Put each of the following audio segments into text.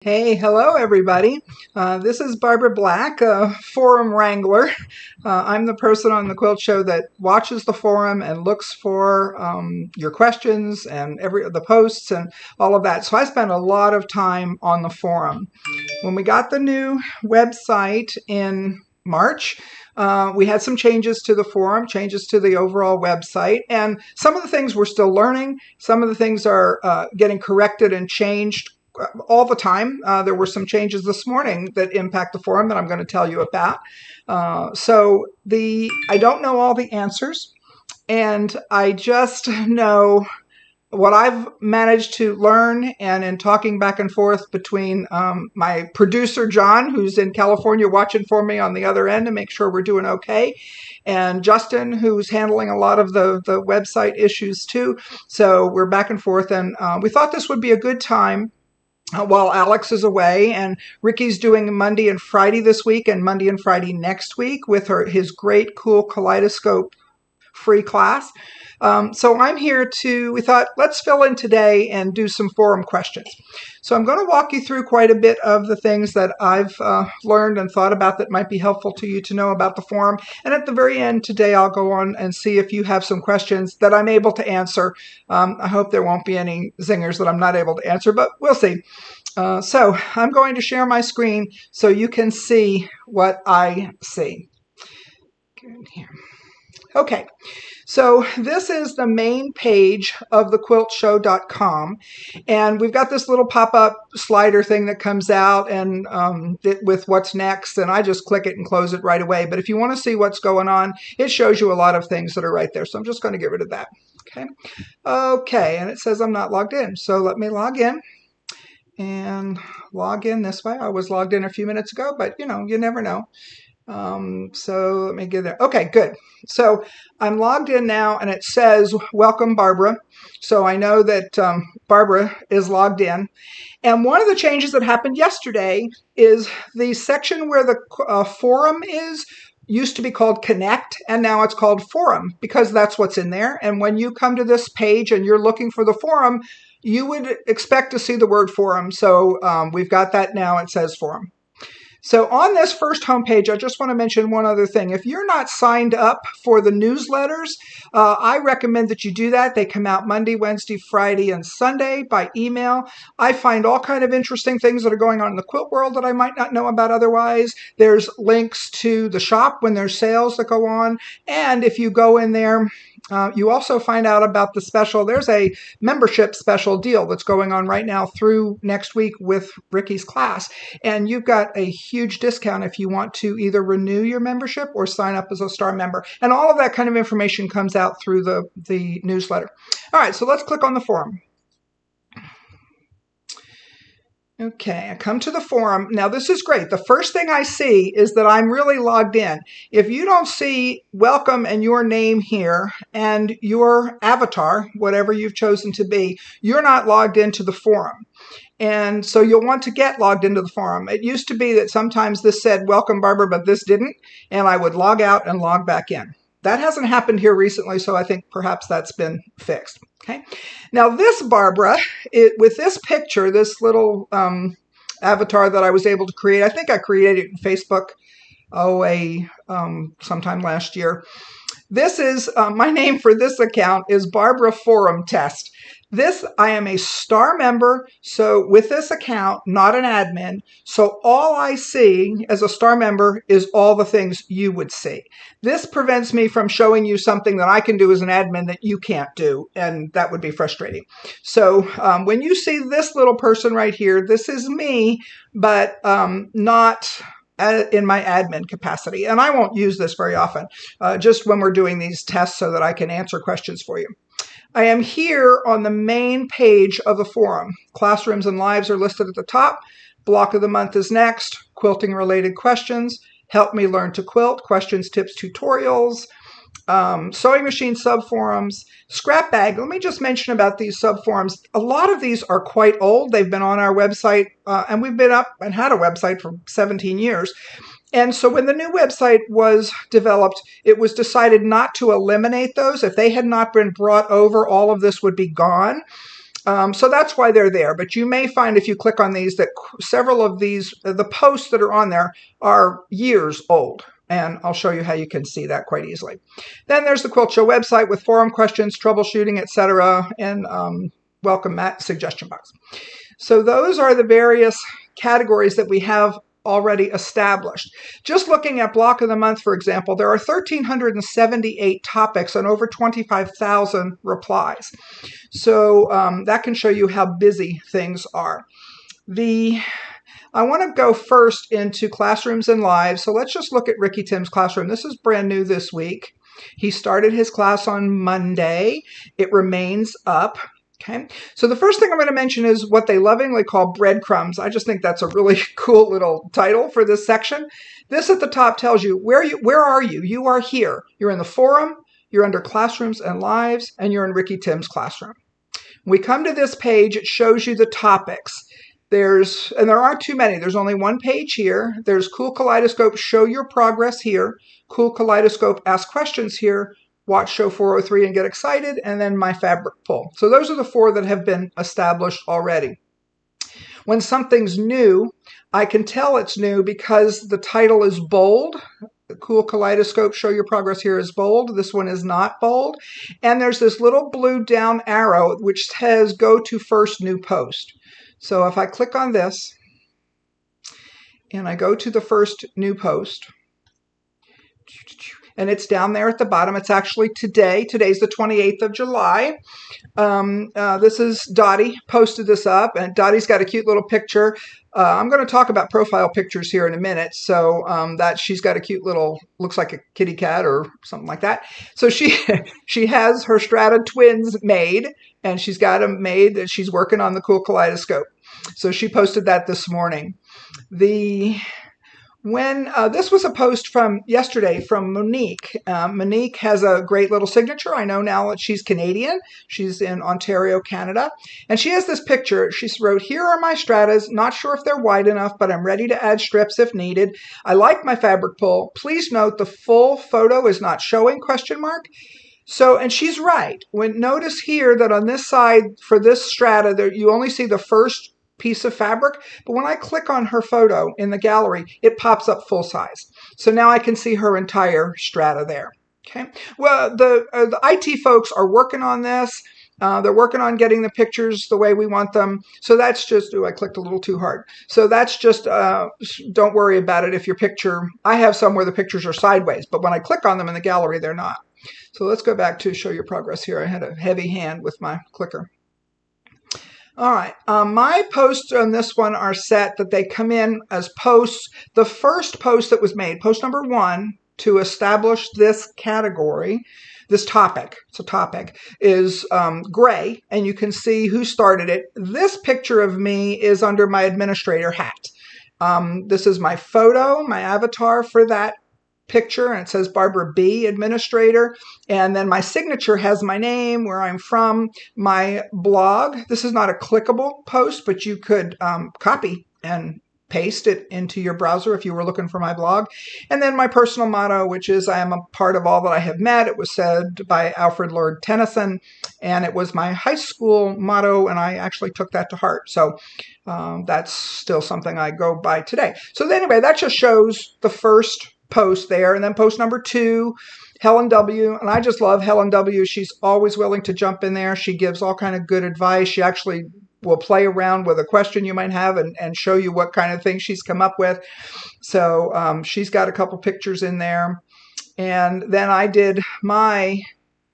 Hey, hello everybody. This is Barbara Black, a forum wrangler. I'm the person on the Quilt Show that watches the forum and looks for your questions and the posts and all of that. So I spend a lot of time on the forum. When we got the new website in March, we had some changes to the forum, changes to the overall website, and some of the things we're still learning. Some of the things are getting corrected and changed all the time. There were some changes this morning that impact the forum that I'm going to tell you about. I don't know all the answers, and I just know what I've managed to learn, and in talking back and forth between my producer, John, who's in California watching for me on the other end to make sure we're doing okay, and Justin, who's handling a lot of the website issues too. So we're back and forth, and we thought this would be a good time while Alex is away, and Ricky's doing Monday and Friday this week and Monday and Friday next week with his great cool kaleidoscope free class. So I'm here we thought, let's fill in today and do some forum questions. So I'm going to walk you through quite a bit of the things that I've learned and thought about that might be helpful to you to know about the forum. And at the very end today, I'll go on and see if you have some questions that I'm able to answer. I hope there won't be any zingers that I'm not able to answer, but we'll see. So I'm going to share my screen so you can see what I see. Good here. Okay, so this is the main page of thequiltshow.com, and we've got this little pop-up slider thing that comes out and with what's next, and I just click it and close it right away. But if you want to see what's going on, it shows you a lot of things that are right there, so I'm just going to get rid of that. Okay, and it says I'm not logged in, so let me log in. And log in this way. I was logged in a few minutes ago, but you never know. So let me get there. Okay, good. So I'm logged in now, and it says, welcome, Barbara. So I know that Barbara is logged in. And one of the changes that happened yesterday is the section where the forum used to be called Connect, and now it's called Forum because that's what's in there. And when you come to this page and you're looking for the forum, you would expect to see the word forum. So we've got that now. It says forum. So on this first homepage, I just want to mention one other thing. If you're not signed up for the newsletters, I recommend that you do that. They come out Monday, Wednesday, Friday, and Sunday by email. I find all kind of interesting things that are going on in the quilt world that I might not know about otherwise. There's links to the shop when there's sales that go on. And if you go in there, you also find out about the special. There's a membership special deal that's going on right now through next week with Ricky's class. And you've got a huge discount if you want to either renew your membership or sign up as a star member. And all of that kind of information comes out through the newsletter. All right, so let's click on the forum. Okay, I come to the forum. Now, this is great. The first thing I see is that I'm really logged in. If you don't see welcome and your name here and your avatar, whatever you've chosen to be, you're not logged into the forum. And so you'll want to get logged into the forum. It used to be that sometimes this said, welcome, Barbara, but this didn't. And I would log out and log back in. That hasn't happened here recently, so I think perhaps that's been fixed. Okay. Now this Barbara, with this picture, this little avatar that I was able to create, I think I created it in Facebook, sometime last year. This is, my name for this account is Barbara Forum Test. I am a star member, so with this account, not an admin, so all I see as a star member is all the things you would see. This prevents me from showing you something that I can do as an admin that you can't do, and that would be frustrating. So when you see this little person right here, this is me, but not in my admin capacity. And I won't use this very often, just when we're doing these tests so that I can answer questions for you. I am here on the main page of the forum. Classrooms and lives are listed at the top. Block of the month is next. Quilting related questions. Help me learn to quilt. Questions, tips, tutorials. Sewing machine subforums. Scrap bag. Let me just mention about these subforums. A lot of these are quite old. They've been on our website, and we've been up and had a website for 17 years. And so when the new website was developed, it was decided not to eliminate those. If they had not been brought over, all of this would be gone. So that's why they're there. But you may find if you click on these that several of these, the posts that are on there are years old. And I'll show you how you can see that quite easily. Then there's the Quilt Show website with forum questions, troubleshooting, etc., and welcome mat suggestion box. So those are the various categories that we have already established. Just looking at Block of the Month, for example, there are 1,378 topics and over 25,000 replies. So that can show you how busy things are. I want to go first into classrooms and lives. So let's just look at Ricky Tim's classroom. This is brand new this week. He started his class on Monday. It remains up. Okay, so the first thing I'm going to mention is what they lovingly call breadcrumbs. I just think that's a really cool little title for this section. This at the top tells you where are you? You are here. You're in the forum, you're under classrooms and lives, and you're in Ricky Tim's classroom. When we come to this page, it shows you the topics. And there aren't too many. There's only one page here. There's Cool Kaleidoscope, show your progress here. Cool Kaleidoscope, ask questions here. Watch Show 403 and get excited, and then my fabric pull. So those are the four that have been established already. When something's new, I can tell it's new because the title is bold. The Cool Kaleidoscope, show your progress here is bold. This one is not bold. And there's this little blue down arrow which says go to first new post. So if I click on this and I go to the first new post, and it's down there at the bottom. It's actually today. Today's the 28th of July. This is Dottie posted this up, and Dottie's got a cute little picture. I'm going to talk about profile pictures here in a minute. So that she's got a cute little, looks like a kitty cat or something like that. So she has her Strata twins made, and she's got them made that she's working on the Cool Kaleidoscope. So she posted that this morning. This was a post from yesterday from Monique. Monique has a great little signature. I know now that she's Canadian. She's in Ontario, Canada. And she has this picture. She wrote, here are my stratas. Not sure if they're wide enough, but I'm ready to add strips if needed. I like my fabric pull. Please note the full photo is not showing, ? So, and she's right. Notice here that on this side for this strata, you only see the first piece of fabric, but when I click on her photo in the gallery, it pops up full size. So now I can see her entire strata there. Okay. Well, the IT folks are working on this. They're working on getting the pictures the way we want them. So that's just, I clicked a little too hard. So that's just, don't worry about it if your picture, I have some where the pictures are sideways, but when I click on them in the gallery, they're not. So let's go back to show your progress here. I had a heavy hand with my clicker. All right, my posts on this one are set that they come in as posts. The first post that was made, post number 1, to establish this category, this topic, it's a topic, is gray, and you can see who started it. This picture of me is under my administrator hat. This is my photo, my avatar for that picture, and it says Barbara B, administrator, and then my signature has my name, where I'm from, my blog. This is not a clickable post, but you could copy and paste it into your browser if you were looking for my blog. And then my personal motto, which is I am a part of all that I have met. It was said by Alfred Lord Tennyson, and it was my high school motto, and I actually took that to heart. So that's still something I go by today. So anyway, that just shows the first post there, and then post number 2, Helen W. And I just love Helen W. She's always willing to jump in there. She gives all kind of good advice. She actually will play around with a question you might have and show you what kind of things she's come up with. So she's got a couple pictures in there. And then I did my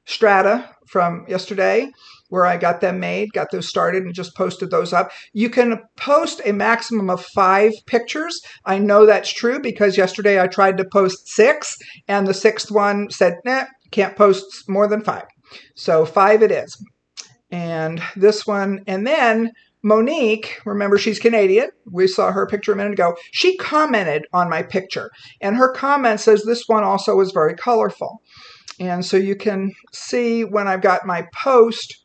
strata from yesterday, where I got them made, got those started, and just posted those up. You can post a maximum of 5 pictures. I know that's true because yesterday I tried to post 6, and the 6th one said, nah, can't post more than 5. So 5 it is. And this one, and then Monique, remember she's Canadian. We saw her picture a minute ago. She commented on my picture, and her comment says this one also is very colorful. And so you can see when I've got my post,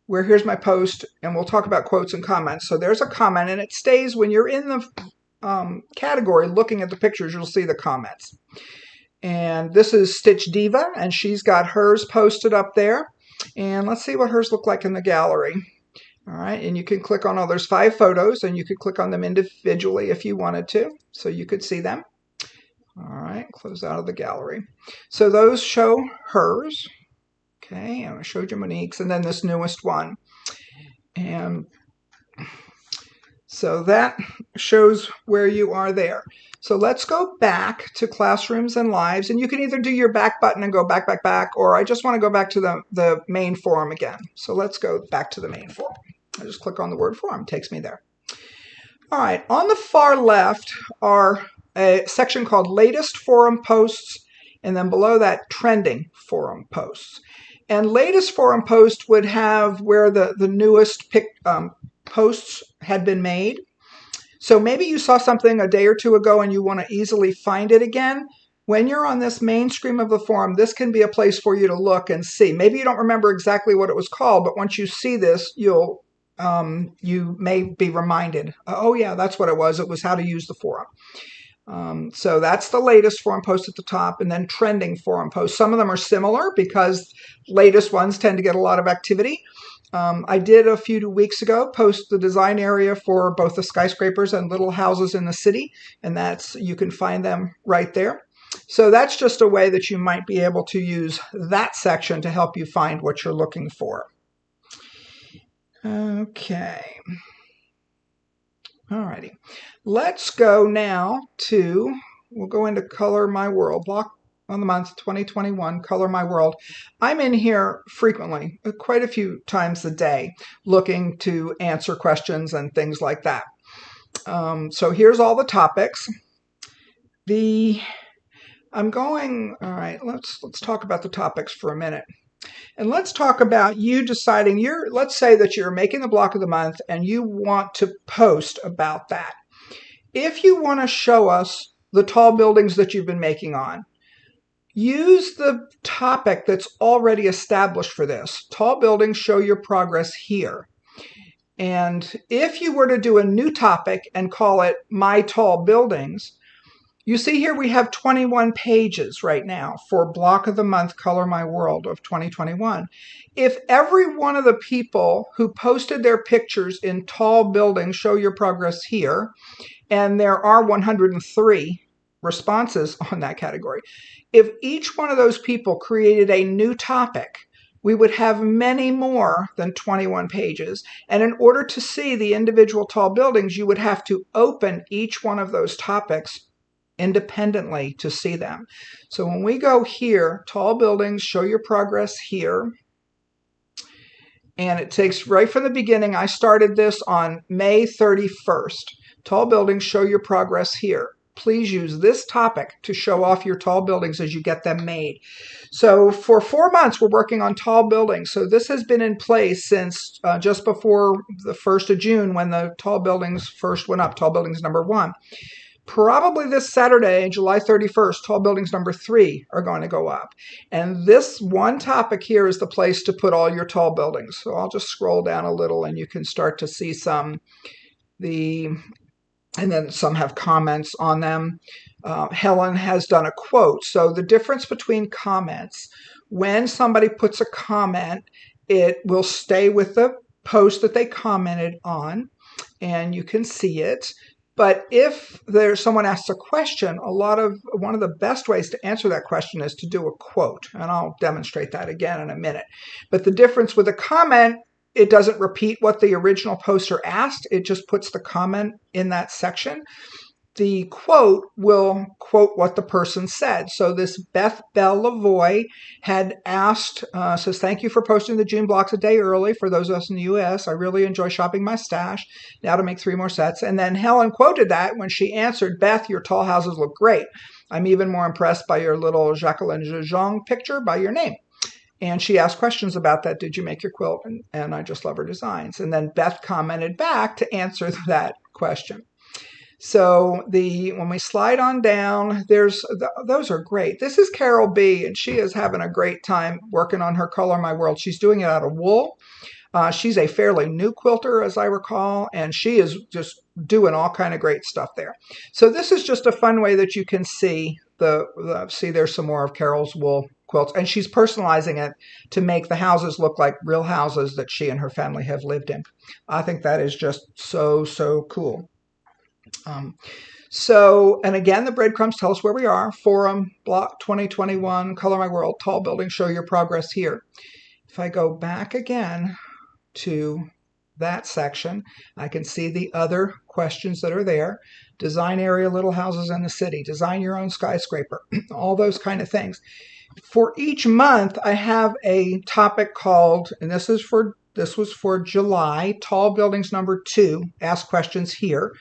where here's my post, and we'll talk about quotes and comments. So there's a comment, and it stays when you're in the category looking at the pictures, you'll see the comments. And this is Stitch Diva, and she's got hers posted up there. And let's see what hers look like in the gallery. All right, and you can click on, oh, there's 5 photos, and you could click on them individually if you wanted to, so you could see them. All right, close out of the gallery. So those show hers. Okay, and I showed you Monique's, and then this newest one. And so that shows where you are there. So let's go back to Classrooms and Lives, and you can either do your back button and go back, back, back, or I just want to go back to the main forum again. So let's go back to the main forum. I just click on the word forum, it takes me there. All right, on the far left are a section called Latest Forum Posts, and then below that, Trending Forum Posts. And Latest Forum Post would have where the newest posts had been made. So maybe you saw something a day or two ago and you want to easily find it again. When you're on this main screen of the forum, this can be a place for you to look and see. Maybe you don't remember exactly what it was called, but once you see this, you may be reminded, oh yeah, that's what it was. It was how to use the forum. So that's the latest forum post at the top, and then trending forum posts. Some of them are similar because latest ones tend to get a lot of activity. I did a few weeks ago post the design area for both the skyscrapers and little houses in the city, and you can find them right there. So that's just a way that you might be able to use that section to help you find what you're looking for. Okay. Alrighty. Let's go now to, we'll go into Color My World, block on the month 2021, Color My World. I'm in here frequently, quite a few times a day, looking to answer questions and things like that. So here's all the topics. All right, let's talk about the topics for a minute. And let's talk about you deciding, let's say that you're making the block of the month and you want to post about that. If you want to show us the tall buildings that you've been making on, use the topic that's already established for this. Tall buildings, show your progress here. And if you were to do a new topic and call it My Tall Buildings, you see here we have 21 pages right now for Block of the Month Color My World of 2021. If every one of the people who posted their pictures in tall buildings, show your progress here, and there are 103 responses on that category, if each one of those people created a new topic, we would have many more than 21 pages. And in order to see the individual tall buildings, you would have to open each one of those topics independently to see them. So when we go here, tall buildings, show your progress here. And it takes right from the beginning. I started this on May 31st. Tall buildings, show your progress here. Please use this topic to show off your tall buildings as you get them made. So for 4 months, we're working on tall buildings. So this has been in place since just before the 1st of June when the tall buildings first went up, tall buildings number 1. Probably this Saturday, July 31st, tall buildings number 3 are going to go up. And this one topic here is the place to put all your tall buildings. So I'll just scroll down a little and you can start to see some, and then some have comments on them. Helen has done a quote. So the difference between comments, when somebody puts a comment, it will stay with the post that they commented on, and you can see it. But if someone asks a question, one of the best ways to answer that question is to do a quote. And I'll demonstrate that again in a minute. But the difference with a comment, it doesn't repeat what the original poster asked. It just puts the comment in that section. The quote will quote what the person said. So this Beth Bell Lavoie had asked, says, thank you for posting the June blocks a day early. For those of us in the U.S., I really enjoy shopping my stash. Now to make 3 more sets. And then Helen quoted that when she answered, Beth, your tall houses look great. I'm even more impressed by your little Jacqueline Jeong picture by your name. And she asked questions about that. Did you make your quilt? And I just love her designs. And then Beth commented back to answer that question. So when we slide on down, those are great. This is Carol B, and she is having a great time working on her Color My World. She's doing it out of wool. She's a fairly new quilter, as I recall, and she is just doing all kind of great stuff there. So this is just a fun way that you can see there's some more of Carol's wool quilting. quilts, and she's personalizing it to make the houses look like real houses that she and her family have lived in. I think that is just so, so cool. And again, the breadcrumbs tell us where we are. Forum, Block 2021, Color My World, Tall Building, Show Your Progress here. If I go back again to that section, I can see the other questions that are there. Design area little houses in the city, design your own skyscraper, all those kind of things. For each month, I have a topic called, and this was for July, Tall Buildings number 2, ask questions here.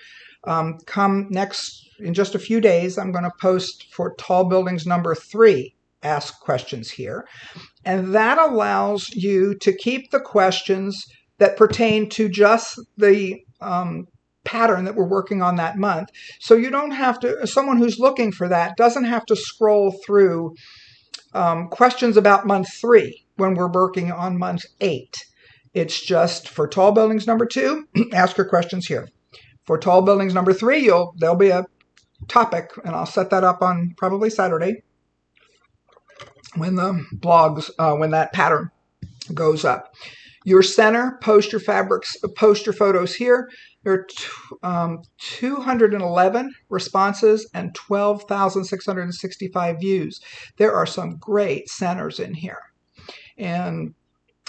Come next, in just a few days, I'm going to post for Tall Buildings number 3, ask questions here. And that allows you to keep the questions that pertain to just the pattern that we're working on that month. So you don't have to, someone who's looking for that doesn't have to scroll through questions about month 3 when we're working on month 8. It's just for Tall Buildings number 2, ask your questions here. For Tall Buildings number 3, there'll be a topic, and I'll set that up on probably Saturday when the blogs, when that pattern goes up. Your center, post your fabrics, post your photos here. There are 211 responses and 12,665 views. There are some great centers in here. And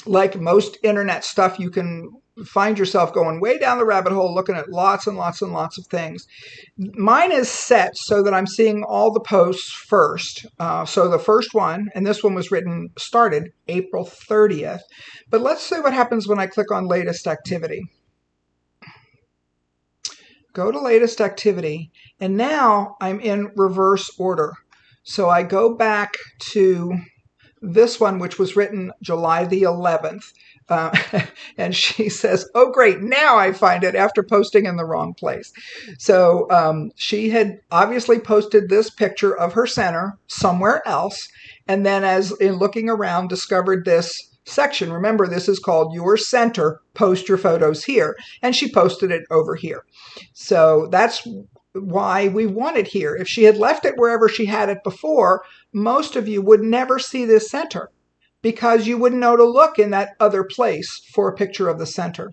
like most internet stuff, you can find yourself going way down the rabbit hole looking at lots and lots and lots of things. Mine is set so that I'm seeing all the posts first. So the first one, and this one was started April 30th. But let's see what happens when I click on latest activity. Go to latest activity, and now I'm in reverse order. So I go back to this one, which was written July the 11th. And she says, oh, great, now I find it after posting in the wrong place. So she had obviously posted this picture of her center somewhere else. And then as in looking around, discovered this section. Remember, this is called Your Center, Post Your Photos Here. And she posted it over here. So that's why we want it here. If she had left it wherever she had it before, most of you would never see this center because you wouldn't know to look in that other place for a picture of the center.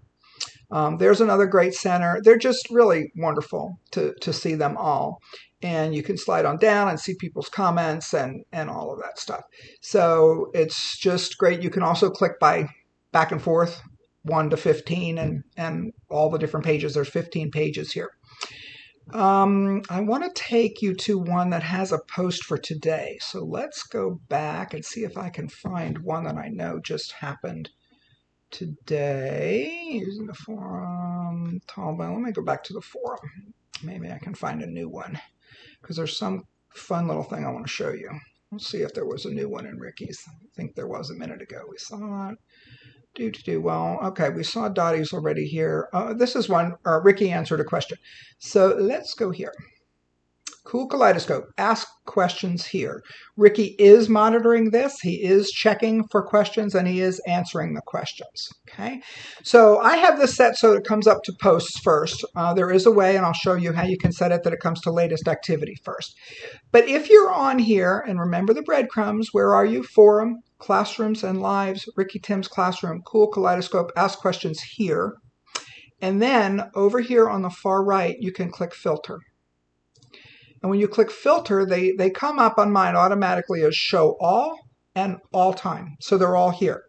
There's another great center. They're just really wonderful to see them all. And you can slide on down and see people's comments and all of that stuff. So it's just great. You can also click by back and forth, 1 to 15, and all the different pages. There's 15 pages here. I want to take you to one that has a post for today. So let's go back and see if I can find one that I know just happened today. Using the forum, let me go back to the forum. Maybe I can find a new one because there's some fun little thing I want to show you. Let's see if there was a new one in Ricky's. I think there was a minute ago. We saw it. Well, okay, we saw Dottie's already here. This is one, Ricky answered a question. So let's go here. Cool Kaleidoscope, ask questions here. Ricky is monitoring this. He is checking for questions and he is answering the questions. Okay, so I have this set so it comes up to posts first. There is a way, and I'll show you how you can set it that it comes to latest activity first. But if you're on here, and remember the breadcrumbs, where are you? Forum, Classrooms and Lives, Ricky Tim's Classroom, Cool Kaleidoscope, ask questions here. And then over here on the far right, you can click filter. And when you click filter, they come up on mine automatically as show all and all time. So they're all here.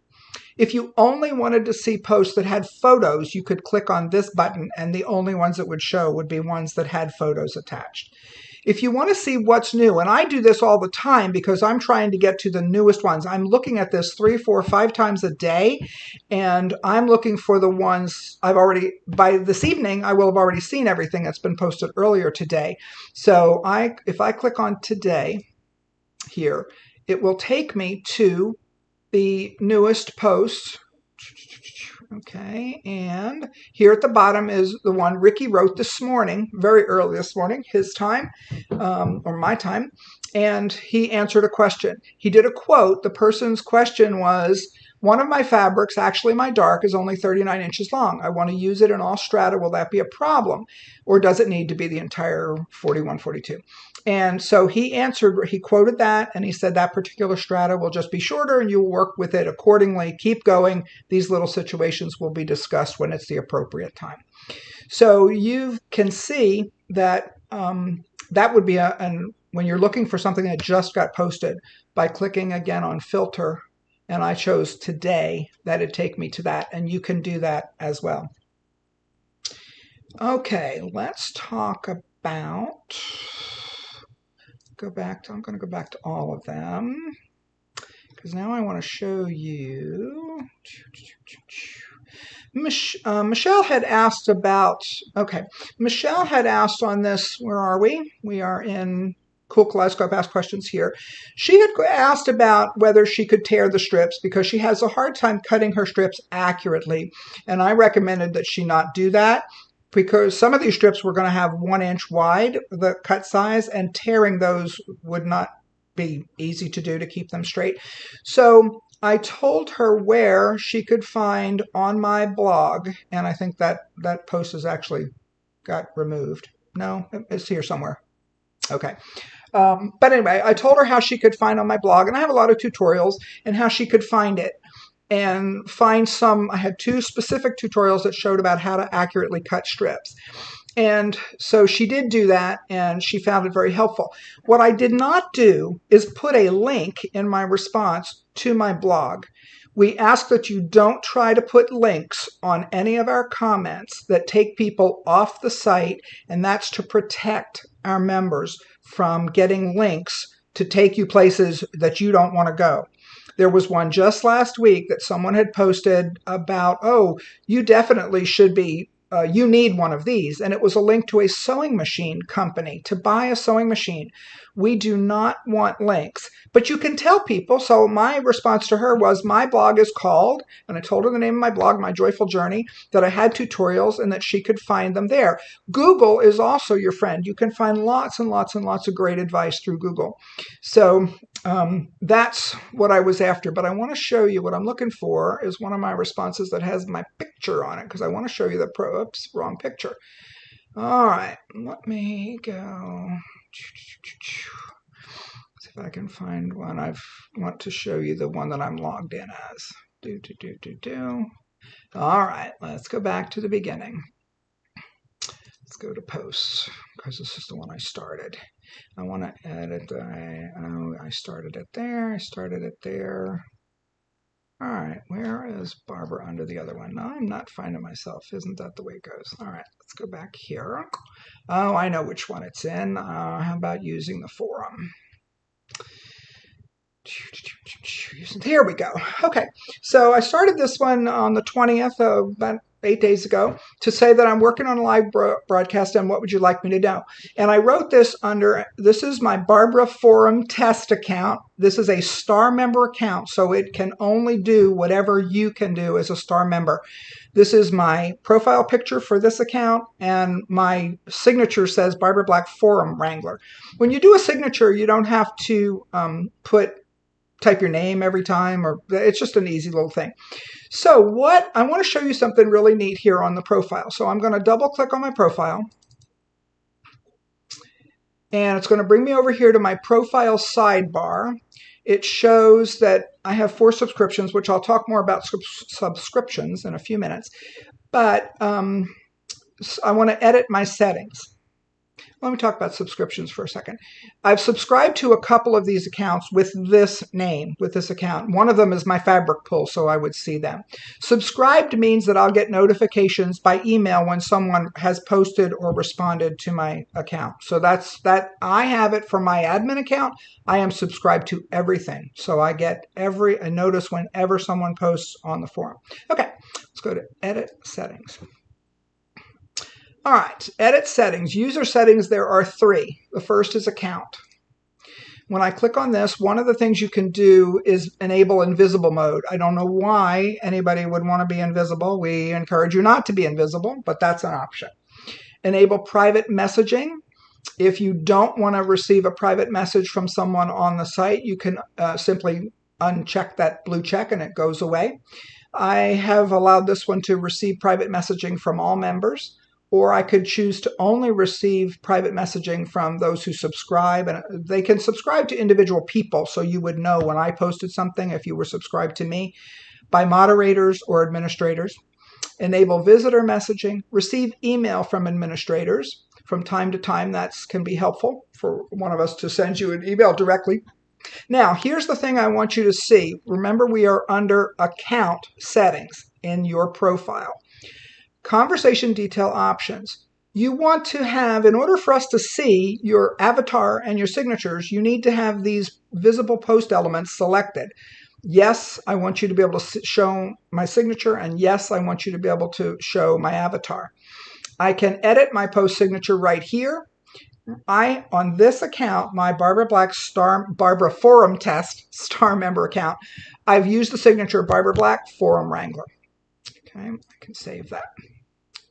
If you only wanted to see posts that had photos, you could click on this button and the only ones that would show would be ones that had photos attached. If you want to see what's new, and I do this all the time because I'm trying to get to the newest ones. I'm looking at this 3, 4, 5 times a day, and I'm looking for the ones I've already, by this evening, I will have already seen everything that's been posted earlier today. So if I click on today here, it will take me to the newest posts. Okay, and here at the bottom is the one Ricky wrote this morning, very early this morning, his time, or my time, and he answered a question. He did a quote. The person's question was, One of my fabrics, actually my dark, is only 39 inches long. I want to use it in all strata. Will that be a problem? Or does it need to be the entire 41, 42? And so he answered, he quoted that, and he said that particular strata will just be shorter and you'll work with it accordingly. Keep going. These little situations will be discussed when it's the appropriate time. So you can see that that would be when you're looking for something that just got posted, by clicking again on filter, and I chose today, that'd take me to that, and you can do that as well. Okay, let's talk about, I'm going to go back to all of them, because now I want to show you. Michelle had asked about, Michelle had asked on this, where are we? We are in Cool Kaleidoscope Ask Questions here. She had asked about whether she could tear the strips because she has a hard time cutting her strips accurately. And I recommended that she not do that because some of these strips were going to have 1 inch wide, the cut size, and tearing those would not be easy to do to keep them straight. So I told her where she could find on my blog, and I think that post has actually got removed. No, it's here somewhere. Okay. But anyway, I told her how she could find on my blog, and I have a lot of tutorials, and how she could find it. And find some, I had 2 specific tutorials that showed about how to accurately cut strips. And so she did do that, and she found it very helpful. What I did not do is put a link in my response to my blog. We ask that you don't try to put links on any of our comments that take people off the site, and that's to protect our members from getting links to take you places that you don't want to go. There was one just last week that someone had posted about, oh, you definitely should be, you need one of these. And it was a link to a sewing machine company to buy a sewing machine. We do not want links, but you can tell people. So my response to her was, my blog is called, and I told her the name of my blog, My Joyful Journey, that I had tutorials and that she could find them there. Google is also your friend. You can find lots and lots and lots of great advice through Google. So that's what I was after, but I want to show you what I'm looking for is one of my responses that has my picture on it, because I want to show you the oops, wrong picture. All right, let me go. See if I can find one. I want to show you the one that I'm logged in as. All right, let's go back to the beginning. Let's go to posts, because this is the one I started. I want to edit. I started it there. I started it there. All right, where is Barbara under the other one? No, I'm not finding myself. Isn't that the way it goes? All right, let's go back here. Oh, I know which one it's in. How about using the forum? Here we go. Okay, so I started this one on the 20th, about 8 days ago, to say that I'm working on a live broadcast and what would you like me to know? And I wrote this under, this is my Barbara Forum test account. This is a star member account, so it can only do whatever you can do as a star member. This is my profile picture for this account, and my signature says Barbara Black Forum Wrangler. When you do a signature, you don't have to type your name every time, or it's just an easy little thing. So what I want to show you something really neat here on the profile. So I'm going to double click on my profile, and it's going to bring me over here to my profile sidebar. It shows that I have 4 subscriptions, which I'll talk more about subscriptions in a few minutes. But I want to edit my settings. Let me talk about subscriptions for a second. I've subscribed to a couple of these accounts with this name, with this account. One of them is my fabric pull, so I would see them. Subscribed means that I'll get notifications by email when someone has posted or responded to my account. So that's that. I have it for my admin account. I am subscribed to everything. So I get a notice whenever someone posts on the forum. Okay, let's go to Edit Settings. All right, edit settings. User settings, there are 3. The first is account. When I click on this, one of the things you can do is enable invisible mode. I don't know why anybody would want to be invisible. We encourage you not to be invisible, but that's an option. Enable private messaging. If you don't want to receive a private message from someone on the site, you can simply uncheck that blue check and it goes away. I have allowed this one to receive private messaging from all members, or I could choose to only receive private messaging from those who subscribe. And they can subscribe to individual people, so you would know when I posted something if you were subscribed to me, by moderators or administrators. Enable visitor messaging, receive email from administrators. From time to time, that can be helpful for one of us to send you an email directly. Now, here's the thing I want you to see. Remember, we are under account settings in your profile. Conversation detail options. You want to have, in order for us to see your avatar and your signatures, you need to have these visible post elements selected. Yes, I want you to be able to show my signature, and yes, I want you to be able to show my avatar. I can edit my post signature right here. On this account, my Barbara Black Barbara Forum Test star member account, I've used the signature Barbara Black Forum Wrangler. Okay, I can save that.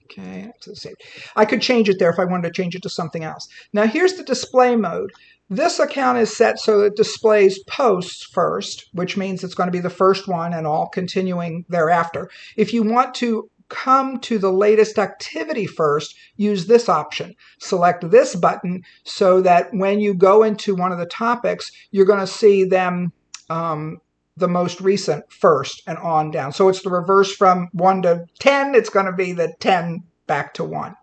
Okay, so save. I could change it there if I wanted to change it to something else. Now here's the display mode. This account is set so it displays posts first, which means it's going to be the first one and all continuing thereafter. If you want to come to the latest activity first, use this option. Select this button so that when you go into one of the topics, you're going to see them the most recent first and on down. So it's the reverse from 1 to 10. It's going to be the 10 back to 1.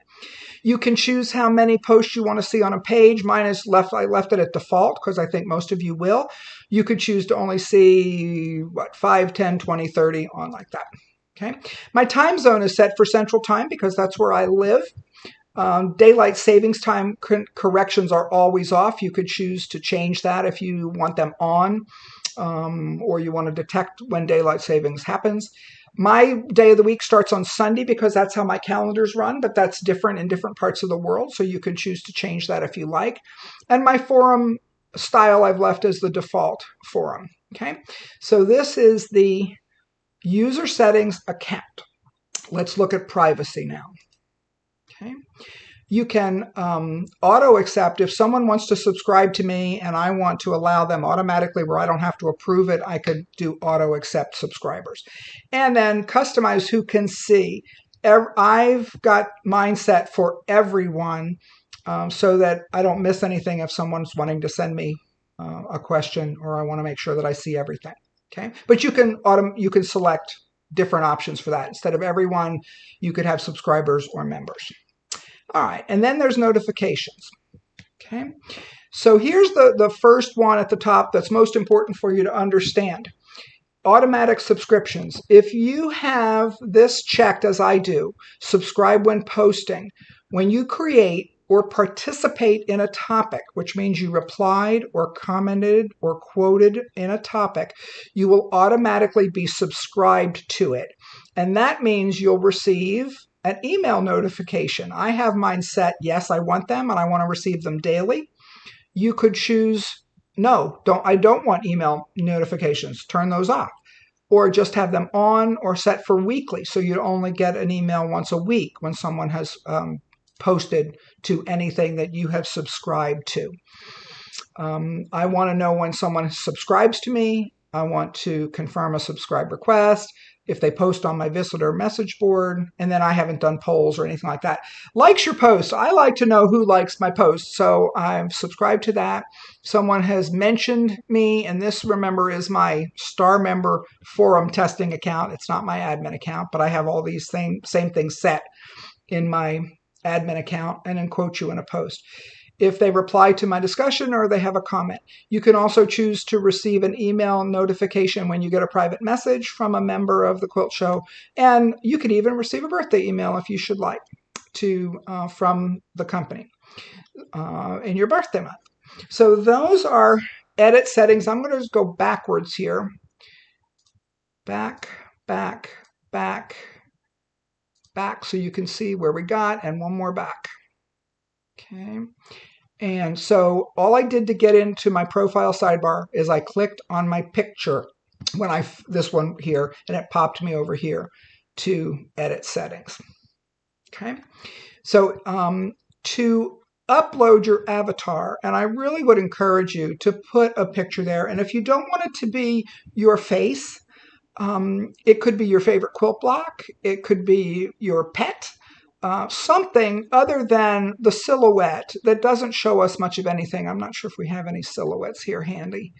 You can choose how many posts you want to see on a page. Mine is I left it at default because I think most of you will. You could choose to only see 5, 10, 20, 30 on like that. Okay. My time zone is set for Central Time because that's where I live. Daylight savings time corrections are always off. You could choose to change that if you want them on, or you want to detect when daylight savings happens. My day of the week starts on Sunday because that's how my calendars run, but that's different in different parts of the world, so you can choose to change that if you like. And my forum style I've left as the default forum. Okay, so this is the user settings account. Let's look at privacy now. Okay. You can auto accept if someone wants to subscribe to me and I want to allow them automatically where I don't have to approve it. I could do auto accept subscribers, and then customize who can see. I've got mine set for everyone so that I don't miss anything if someone's wanting to send me a question, or I want to make sure that I see everything. Okay, but you can select different options for that. Instead of everyone, you could have subscribers or members. All right, and then there's notifications. Okay, so here's the first one at the top that's most important for you to understand. Automatic subscriptions. If you have this checked, as I do, subscribe when posting, when you create or participate in a topic, which means you replied or commented or quoted in a topic, you will automatically be subscribed to it. And that means you'll receive an email notification. I have mine set, yes, I want them and I want to receive them daily. You could choose, no, I don't want email notifications. Turn those off. Or just have them on or set for weekly, so you only get an email once a week when someone has posted to anything that you have subscribed to. I want to know when someone subscribes to me. I want to confirm a subscribe request if they post on my visitor message board, and then I haven't done polls or anything like that. Likes your posts. I like to know who likes my posts, so I've subscribed to that. Someone has mentioned me, and this, remember, is my star member forum testing account. It's not my admin account, but I have all these same things set in my admin account and then quote you in a post. If they reply to my discussion or they have a comment. You can also choose to receive an email notification when you get a private message from a member of the Quilt Show, and you could even receive a birthday email if you should like from the company in your birthday month. So those are edit settings. I'm going to just go backwards here. Back, so you can see where we got, and one more back. Okay. And so all I did to get into my profile sidebar is I clicked on my picture this one here, and it popped me over here to edit settings. Okay. So to upload your avatar, and I really would encourage you to put a picture there. And if you don't want it to be your face, it could be your favorite quilt block, it could be your pet, something other than the silhouette that doesn't show us much of anything. I'm not sure if we have any silhouettes here handy.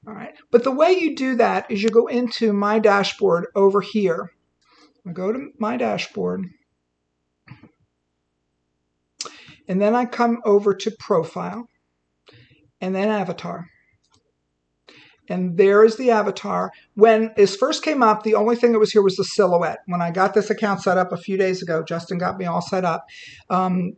All right, but the way you do that is you go into My Dashboard over here. I go to My Dashboard, and then I come over to Profile, and then Avatar. And there is the avatar. When this first came up, the only thing that was here was the silhouette. When I got this account set up a few days ago, Justin got me all set up,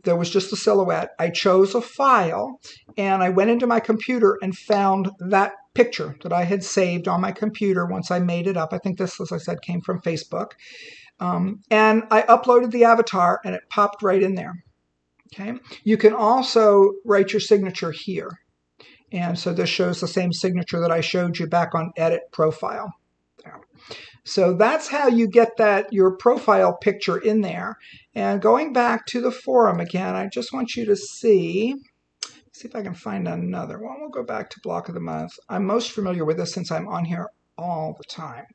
there was just the silhouette. I chose a file, and I went into my computer and found that picture that I had saved on my computer once I made it up. I think this, as I said, came from Facebook. And I uploaded the avatar, and it popped right in there. Okay. You can also write your signature here. And so this shows the same signature that I showed you back on Edit Profile. There. So that's how you get your profile picture in there. And going back to the forum again, I just want you to see if I can find another one. We'll go back to Block of the Month. I'm most familiar with this since I'm on here all the time.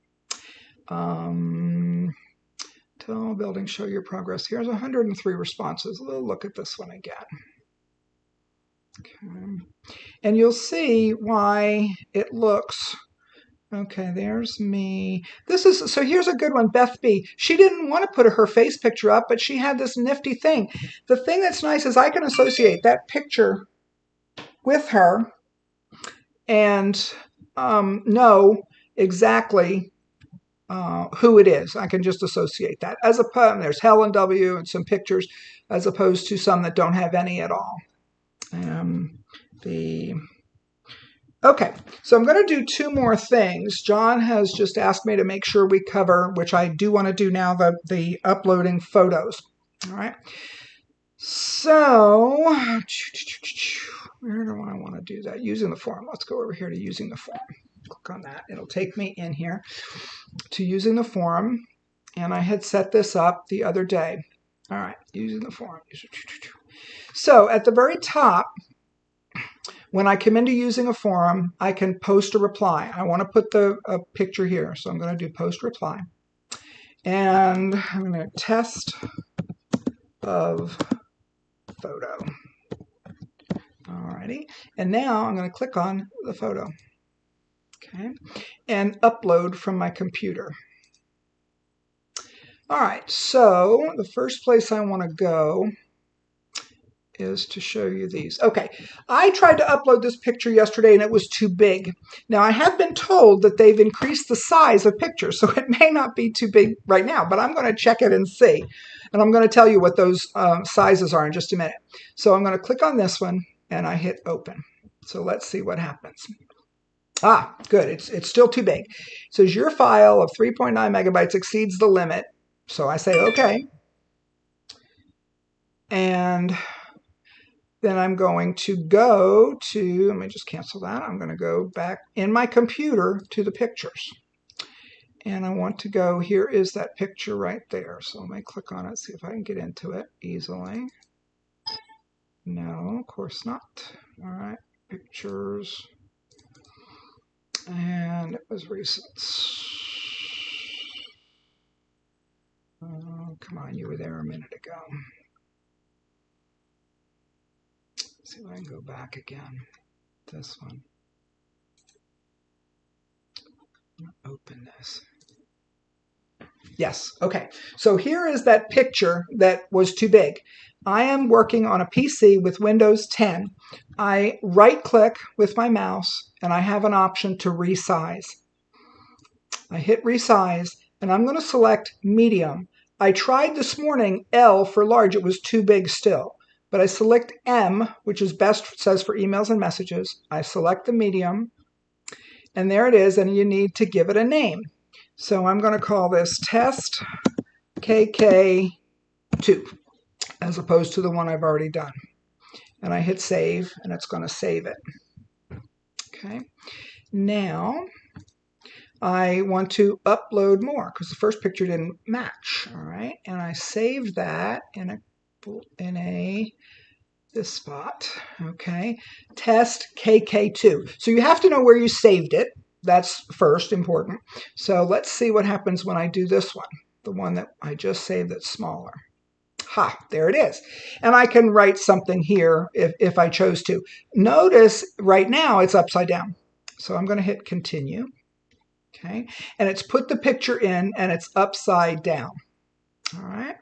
Tell building, show your progress. Here's 103 responses. We'll look at this one again. Okay. And you'll see why it looks, okay, there's me. So here's a good one, Beth B. She didn't want to put her face picture up, but she had this nifty thing. The thing that's nice is I can associate that picture with her and know exactly who it is. I can just associate that. There's Helen W. and some pictures, as opposed to some that don't have any at all. Okay, so I'm going to do two more things. John has just asked me to make sure we cover, which I do want to do now, the uploading photos. All right. So, where do I want to do that? Using the form. Let's go over here to using the form. Click on that. It'll take me in here to using the form. And I had set this up the other day. All right, using the form. So at the very top, when I come into using a forum, I can post a reply. I want to put a picture here, so I'm going to do post reply. And I'm going to test of photo. Alrighty, and now I'm going to click on the photo. Okay, and upload from my computer. All right, so the first place I want to go is to show you these. Okay, I tried to upload this picture yesterday and it was too big. Now I have been told that they've increased the size of pictures, so it may not be too big right now, but I'm going to check it and see. And I'm going to tell you what those sizes are in just a minute. So I'm going to click on this one and I hit open. So let's see what happens. Ah, good, it's still too big. It says your file of 3.9 megabytes exceeds the limit. So I say okay. And then I'm going to go to, let me just cancel that. I'm going to go back in my computer to the pictures. And I want to go, here is that picture right there. So let me click on it, see if I can get into it easily. No, of course not. All right, pictures. And it was recent. Oh, come on, you were there a minute ago. Let's see if I can go back again. This one. Open this. Yes, okay. So here is that picture that was too big. I am working on a PC with Windows 10. I right-click with my mouse, and I have an option to resize. I hit resize, and I'm going to select medium. I tried this morning L for large. It was too big still. But I select M, which is best, says for emails and messages. I select the medium, and there it is, and you need to give it a name. So I'm going to call this Test KK2, as opposed to the one I've already done. And I hit Save, and it's going to save it. Okay. Now, I want to upload more, because the first picture didn't match. All right. And I saved that in a this spot. Okay, test KK2. So you have to know where you saved it. That's first important. So let's see what happens when I do this one, the one that I just saved that's smaller. Ha, there it is. And I can write something here if I chose to. Notice right now it's upside down. So I'm going to hit continue. Okay, and it's put the picture in and it's upside down. All right,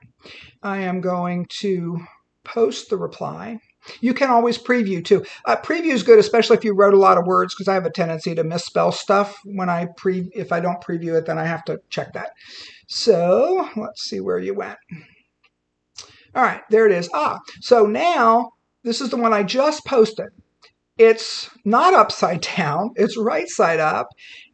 I am going to post the reply. You can always preview too. Preview is good, especially if you wrote a lot of words, because I have a tendency to misspell stuff when if I don't preview it, then I have to check that. So let's see where you went. All right, there it is. So now this is the one I just posted. It's not upside down, it's right side up,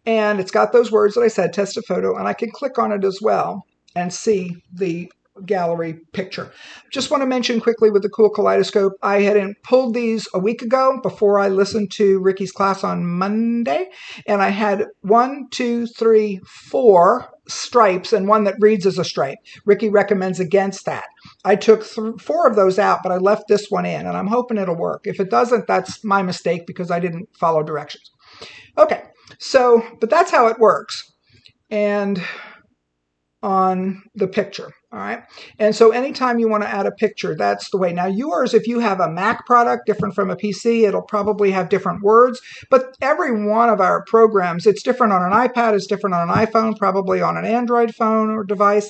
and it's got those words that I said, test a photo, and I can click on it as well and see the gallery picture. Just want to mention quickly with the Cool Kaleidoscope, I had pulled these a week ago before I listened to Ricky's class on Monday, and I had 1, 2, 3, 4 stripes and one that reads as a stripe. Ricky recommends against that. I took 4 of those out, but I left this one in, and I'm hoping it'll work. If it doesn't, that's my mistake because I didn't follow directions. Okay, so, but that's how it works. And on the picture, all right? And so anytime you want to add a picture, that's the way. Now yours, if you have a Mac product different from a PC, it'll probably have different words, but every one of our programs, it's different on an iPad, it's different on an iPhone, probably on an Android phone or device.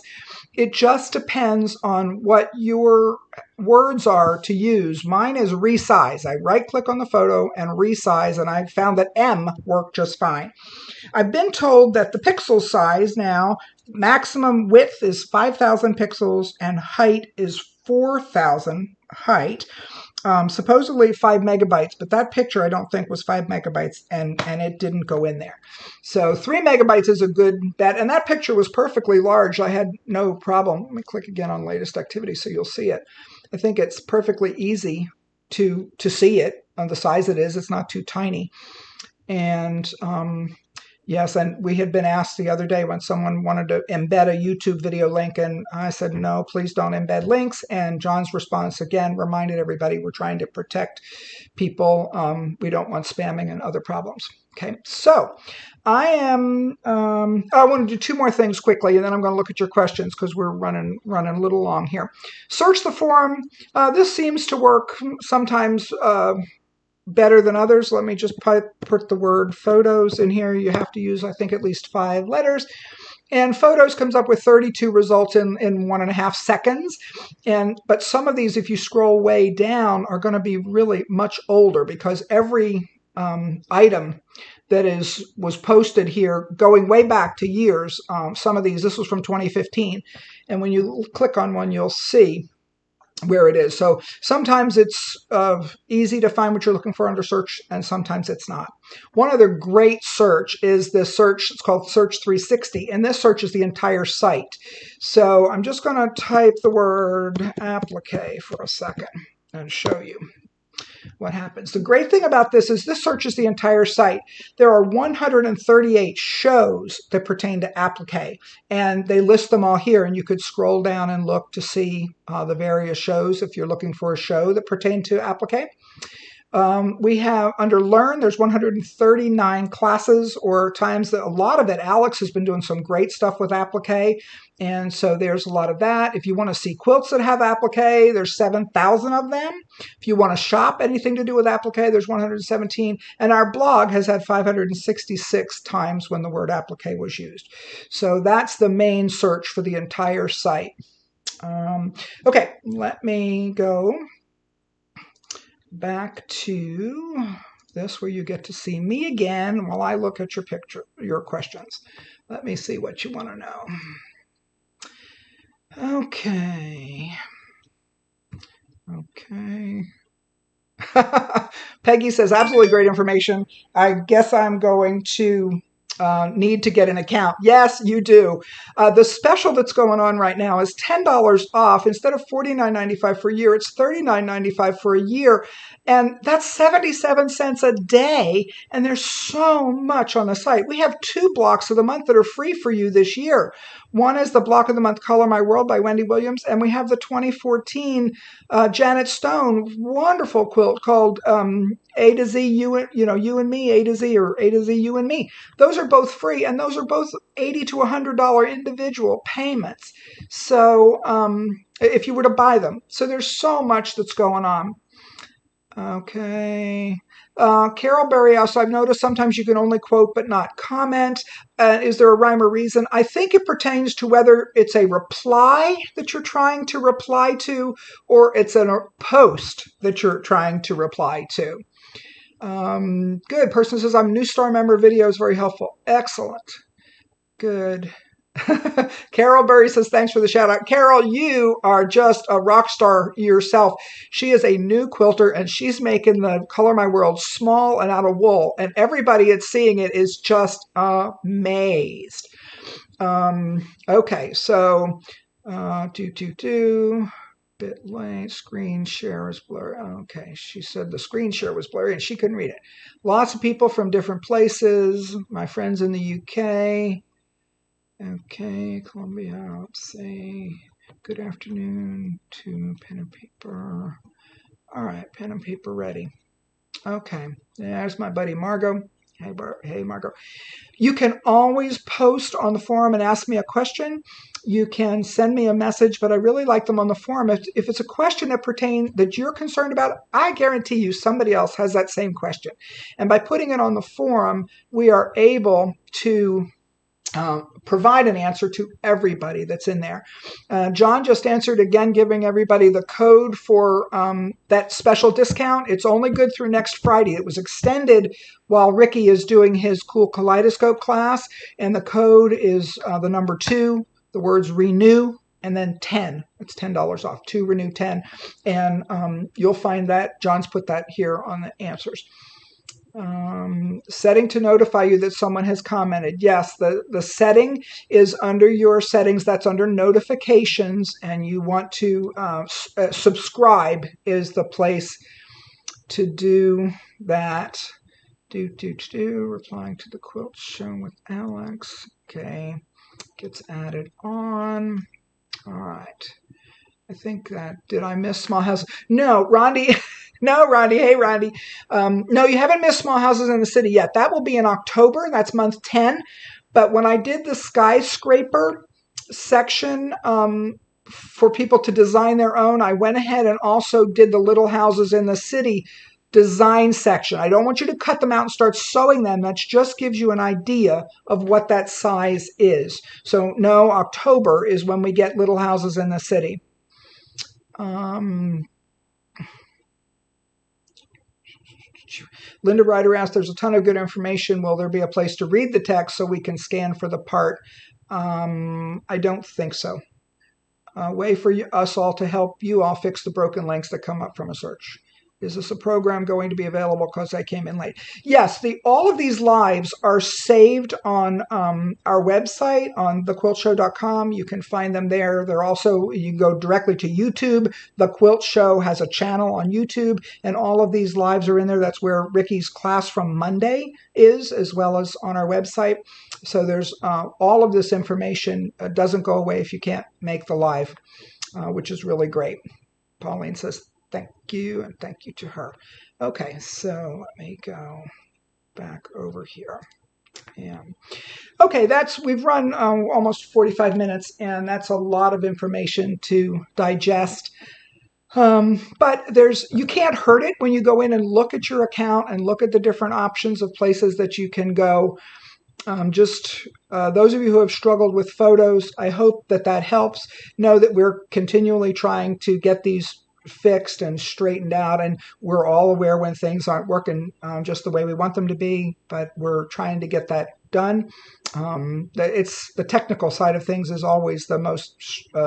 It just depends on what your words are to use. Mine is resize. I right-click on the photo and resize, and I found that M worked just fine. I've been told that the pixel size now, maximum width is 5,000 pixels and height is 4,000 height. Supposedly 5 megabytes, but that picture I don't think was 5 megabytes and it didn't go in there. So 3 megabytes is a good bet, and that picture was perfectly large. I had no problem. Let me click again on latest activity so you'll see it. I think it's perfectly easy to see it on the size it is. It's not too tiny. And yes, and we had been asked the other day when someone wanted to embed a YouTube video link, and I said, no, please don't embed links. And John's response again reminded everybody we're trying to protect people. We don't want spamming and other problems. Okay, so I want to do 2 more things quickly, and then I'm going to look at your questions because we're running a little long here. Search the forum. This seems to work sometimes better than others. Let me just put the word photos in here. You have to use, I think, at least 5 letters. And photos comes up with 32 results in 1.5 seconds. But some of these, if you scroll way down, are going to be really much older because every item that was posted here going way back to years. Some of these, this was from 2015. And when you click on one, you'll see where it is. So sometimes it's easy to find what you're looking for under search, and sometimes it's not. One other great search is this search. It's called Search 360, and this searches the entire site. So I'm just going to type the word applique for a second and show you what happens. The great thing about this is this searches the entire site. There are 138 shows that pertain to applique, and they list them all here, and you could scroll down and look to see the various shows if you're looking for a show that pertain to applique. We have under Learn, there's 139 classes or times that a lot of it. Alex has been doing some great stuff with applique, and so there's a lot of that. If you want to see quilts that have applique, there's 7,000 of them. If you want to shop anything to do with applique, there's 117. And our blog has had 566 times when the word applique was used. So that's the main search for the entire site. Okay, let me go back to this where you get to see me again while I look at your questions. Let me see what you want to know. Okay. Peggy says, absolutely great information. I guess I'm going to need to get an account. Yes, you do. The special that's going on right now is $10 off. Instead of $49.95 for a year, it's $39.95 for a year. And that's 77 cents a day. And there's so much on the site. We have 2 blocks of the month that are free for you this year. One is the Block of the Month Color My World by Wendy Williams, and we have the 2014 Janet Stone wonderful quilt called A to Z, you and me, A to Z, or A to Z, you and me. Those are both free, and those are both $80 to $100 individual payments. So if you were to buy them, so there's so much that's going on. Okay. Carol Berry also, I've noticed sometimes you can only quote but not comment. Is there a rhyme or reason? I think it pertains to whether it's a reply that you're trying to reply to, or it's a post that you're trying to reply to. Good. Person says, I'm a new star member. Video is very helpful. Excellent. Good. Carol Berry says, thanks for the shout out. Carol, you are just a rock star yourself. She is a new quilter, and she's making the Color My World small and out of wool. And everybody that's seeing it is just amazed. Okay, so bit late, screen share is blurry. Okay, she said the screen share was blurry and she couldn't read it. Lots of people from different places. My friends in the UK. Okay, Columbia, let's say, good afternoon to pen and paper. All right, pen and paper ready. Okay, there's my buddy Margot. Hey, Margot. You can always post on the forum and ask me a question. You can send me a message, but I really like them on the forum. If it's a question that you're concerned about, I guarantee you somebody else has that same question. And by putting it on the forum, we are able to provide an answer to everybody that's in there. John just answered again, giving everybody the code for that special discount. It's only good through next Friday. It was extended while Ricky is doing his cool kaleidoscope class, and the code is the number 2, the words renew, and then 10. It's $10 off. 2 renew 10, and you'll find that John's put that here on the answers. Setting to notify you that someone has commented. Yes, the setting is under your settings. That's under notifications, and you want to subscribe is the place to do that. Replying to the quilt shown with Alex. Okay, gets added on. All right. I think that, did I miss small houses? No, Rondi. No, Rondi. Hey, Rondi. No, you haven't missed Small Houses in the City yet. That will be in October. That's month 10. But when I did the skyscraper section for people to design their own, I went ahead and also did the Little Houses in the City design section. I don't want you to cut them out and start sewing them. That just gives you an idea of what that size is. So no, October is when we get Little Houses in the City. Linda Ryder asked, there's a ton of good information. Will there be a place to read the text so we can scan for the part? I don't think so. Way for us all to help you all fix the broken links that come up from a search. Is this a program going to be available because I came in late? Yes, all of these lives are saved on our website, on thequiltshow.com. You can find them there. They're also, you can go directly to YouTube. The Quilt Show has a channel on YouTube, and all of these lives are in there. That's where Ricky's class from Monday is, as well as on our website. So there's all of this information doesn't go away if you can't make the live, which is really great. Pauline says, thank you, and thank you to her. Okay, so let me go back over here. And okay, we've run almost 45 minutes, and that's a lot of information to digest. But you can't hurt it when you go in and look at your account and look at the different options of places that you can go. Those of you who have struggled with photos, I hope that helps. Know that we're continually trying to get these fixed and straightened out, and we're all aware when things aren't working just the way we want them to be, but we're trying to get that done. It's the technical side of things is always the most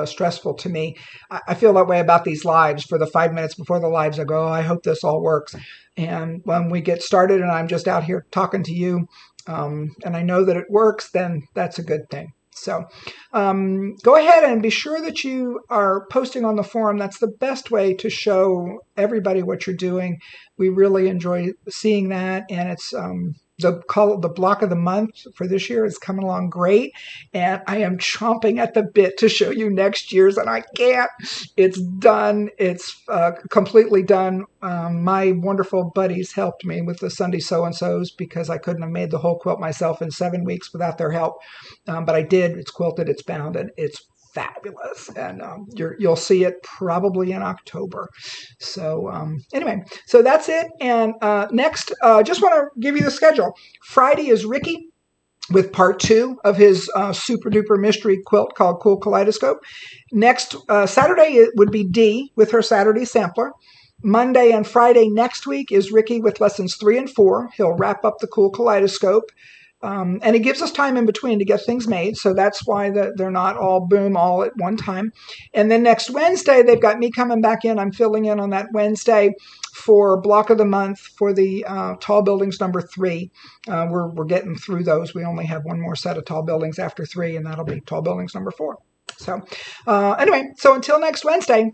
stressful to me. I feel that way about these lives. For the 5 minutes before the lives, I go, oh, I hope this all works. And when we get started and I'm just out here talking to you, and I know that it works, then that's a good thing. So go ahead and be sure that you are posting on the forum. That's the best way to show everybody what you're doing. We really enjoy seeing that, and the block of the month for this year is coming along great, and I am chomping at the bit to show you next year's, and I can't. It's done. It's completely done. My wonderful buddies helped me with the Sunday so-and-sos because I couldn't have made the whole quilt myself in 7 weeks without their help, but I did. It's quilted, it's bound, and it's fabulous, and you'll see it probably in October. So anyway, so that's it. And next, just want to give you the schedule. Friday is Ricky with part 2 of his super duper mystery quilt called Cool Kaleidoscope. Next Saturday it would be Dee with her Saturday sampler. Monday and Friday next week is Ricky with lessons 3 and 4. He'll wrap up the Cool Kaleidoscope. And it gives us time in between to get things made. So that's why they're not all boom all at one time. And then next Wednesday, they've got me coming back in. I'm filling in on that Wednesday for block of the month for the tall buildings number 3. We're getting through those. We only have one more set of tall buildings after 3, and that'll be tall buildings number 4. So anyway, so until next Wednesday,